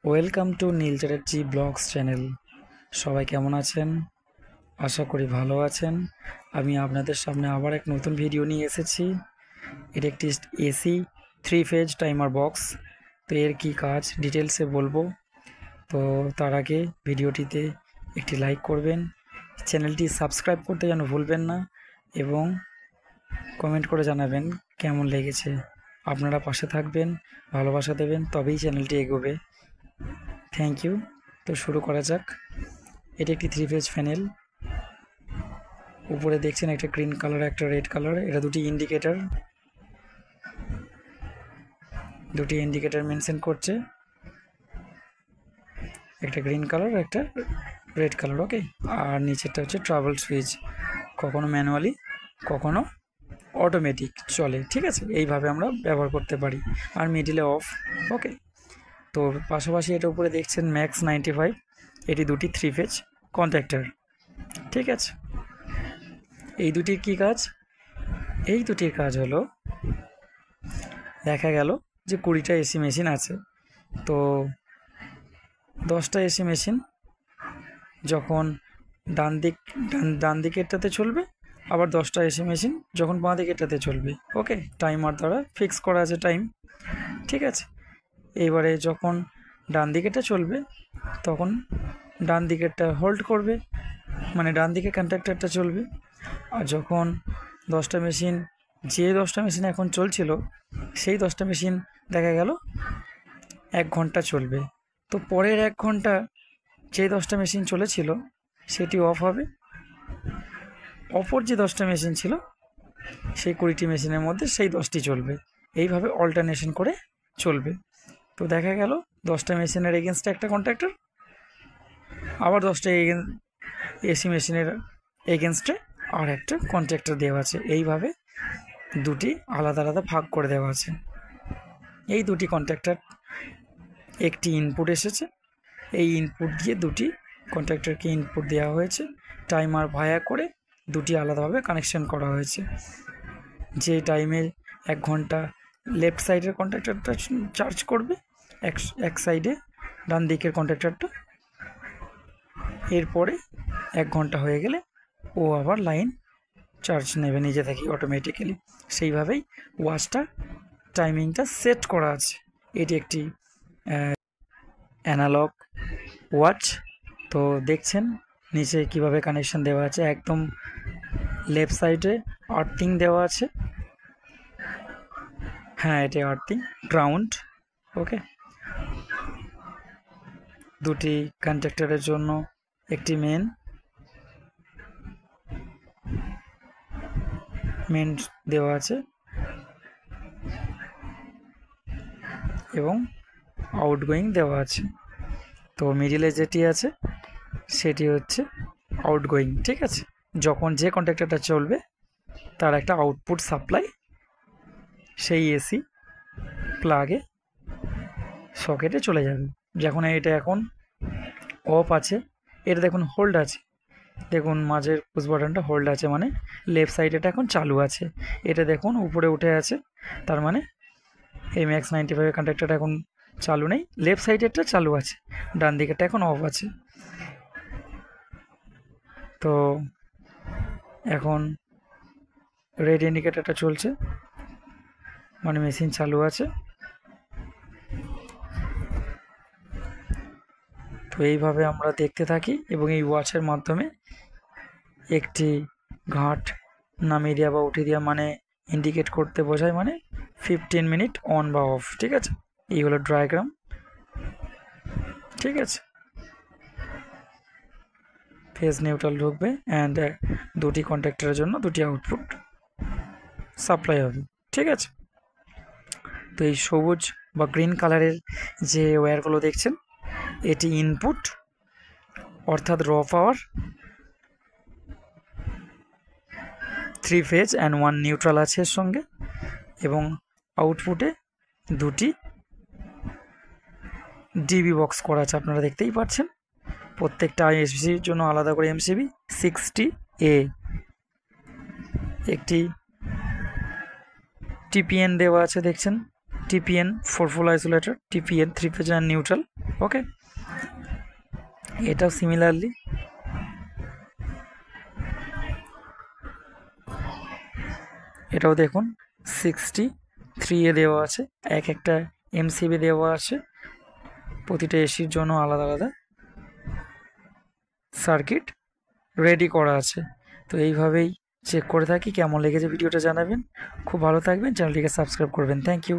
Welcome to Neel Chatterjee blogs channel. সবাই কেমন আছেন? আশা করি ভালো আছেন। আমি আপনাদের সামনে আবার এক নতুন ভিডিও নিয়ে এসেছি। এটা একটি এসি 3 ফেজ টাইমার বক্স। তো এর কী কাজ ডিটেলসে বলবো। তো তার আগে ভিডিওটিতে একটি লাইক করবেন, চ্যানেলটি সাবস্ক্রাইব করতে যেন ভুলবেন না, এবং কমেন্ট করে জানাবেন কেমন লেগেছে। আপনারা পাশে থাকবেন, ভালোবাসা দেবেন, তবেই চ্যানেলটি এগোবে। Thank you. তো শুরু করা যাক। এটি একটি 3 ফেজ প্যানেল। উপরে দেখছেন একটা গ্রিন কালার, একটা রেড কালার। এটা দুটি ইন্ডিকেটার মেনশন করছে, একটা গ্রিন কালার, একটা রেড কালার। ওকে। আর নিচেরটা হচ্ছে ট্রাভেল সুইচ, কখনো ম্যানুয়ালি কখনো অটোমেটিক চলে। ঠিক আছে, এইভাবে আমরা ব্যবহার করতে পারি। আর মিডিলে অফ। ওকে। তো পাশাপাশি এটা উপরে দেখছেন ম্যাক্স 95। এটি দুটি 3 ফেজ কন্ট্যাক্টর। ঠিক আছে, এই দুটির কি কাজ? এই দুটির কাজ হলো, দেখা গেল যে 20টা এসি মেশিন আছে, তো 10টা এসি মেশিন যখন ডান দিকেরটাতে চলবে, আবার 10টা এসি মেশিন যখন বাঁ দিকেরটাতে চলবে। ওকে, টাইমার দ্বারা ফিক্স করা আছে টাইম। ঠিক আছে, এইবারে যখন ডান দিকেরটা চলবে তখন ডান দিকেরটা হোল্ড করবে, মানে ডান দিকে কন্ট্যাক্টরটা চলবে। আর যখন 10টা মেশিন, যে 10টা মেশিন এখন চলছিল, সেই 10টা মেশিন দেখা গেল 1 ঘন্টা চলবে, তো পরের 1 ঘন্টা যে 10টা মেশিন চলেছিল সেটি অফ হবে। অপর যে 10টা মেশিন ছিল সেই 20টি মেশিনের মধ্যে সেই 10টি চলবে। এইভাবে অল্টারনেশন করে চলবে। তো দেখা গেল 10টা মেশিনের এগেনস্টে একটা কন্ট্রাক্টর, আবার 10টা এসি মেশিনের এগেনস্টে আর একটা কন্ট্রাক্টর দেওয়া আছে। এইভাবে দুটি আলাদা আলাদা ভাগ করে দেওয়া আছে। এই দুটি কন্ট্রাক্টর, একটি ইনপুট এসেছে, এই ইনপুট দিয়ে দুটি কন্ট্রাক্টরকে ইনপুট দেওয়া হয়েছে। টাইমার ভায়া করে দুটি আলাদাভাবে কানেকশন করা হয়েছে। যে টাইমে 1 ঘন্টা লেফট সাইডের কন্ট্রাক্টরটা চার্জ করবে, এক সাইডে ডান দিকের কন্ট্রাক্টরটা। এরপরে 1 ঘন্টা হয়ে গেলে ও আবার লাইন চার্জ নেবে নিজে থেকেই অটোমেটিক্যালি। সেইভাবেই ওয়াচটা টাইমিংটা সেট করা আছে। এটি একটি অ্যানালগ ওয়াচ। তো দেখছেন নিচে কিভাবে কানেকশন দেওয়া আছে। একদম লেফট সাইডে আর্থিং দেওয়া আছে। হ্যাঁ, এটি আর্থিং, গ্রাউন্ড। ওকে। দুটি কন্ট্যাক্টরের জন্য একটি মেন দেওয়া আছে, এবং আউটগোয়িং দেওয়া আছে। তো মিডিলে যেটি আছে সেটি হচ্ছে আউটগোয়িং। ঠিক আছে, যখন যে কন্ট্যাক্টরটা চলবে তার একটা আউটপুট সাপ্লাই সেই এসি প্লাগে সকেটে চলে যাবে। যখন এটা এখন অফ আছে, এটা দেখুন হোল্ড আছে, দেখুন মাঝের পুশ বাটনটা হোল্ড আছে, মানে লেফট সাইডেটা এখন চালু আছে। এটা দেখুন উপরে উঠে আছে, তার মানে এই ম্যাক্স 95 কন্ট্যাক্টরটা এখন চালু নেই, লেফট সাইডেরটা চালু আছে, ডান দিকেরটা এখন অফ আছে। তো এখন রেড ইন্ডিকেটরটা চলছে, মানে মেশিন চালু আছে। তো এইভাবে আমরা দেখতে থাকি, এবং এই ওয়াচের মাধ্যমে একটি ঘাট নামিয়ে দেওয়া বা উঠিয়ে দেওয়া, মানে ইন্ডিকেট করতে বোঝায়, মানে 15 মিনিট অন বা অফ। ঠিক আছে, এই হলো ডায়াগ্রাম। ঠিক আছে, ফেজ নিউট্রাল ঢুকবে, অ্যান্ড দুটি কন্ট্যাক্টরের জন্য দুটি আউটপুট সাপ্লাই হবে। ঠিক আছে, তো এই সবুজ বা গ্রিন কালারের যে ওয়্যারগুলো দেখছেন, এটি ইনপুট, অর্থাৎ র পাওয়ার 3 ফেজ অ্যান্ড 1 নিউট্রাল আছে এর সঙ্গে, এবং আউটপুটে দুটি ডিবি বক্স করা আছে, আপনারা দেখতেই পাচ্ছেন। প্রত্যেকটা আইএসপির জন্য আলাদা করে এমসিবি 60A। একটি টিপিএন দেওয়া আছে, দেখছেন TPN 4 pole isolator, TPN 3 phase and neutral. Okay, এটাও সিমিলারলি এটাও দেখুন 63 এ দেওয়া আছে, একটা এমসিবি দেওয়া আছে, প্রতিটা এসির জন্য আলাদা আলাদা সার্কিট রেডি করা আছে। তো এইভাবেই চেক করে থাকি। কেমন লেগেছে ভিডিওটা জানাবেন। খুব ভালো থাকবেন, চ্যানেলটিকে সাবস্ক্রাইব করবেন। Thank you.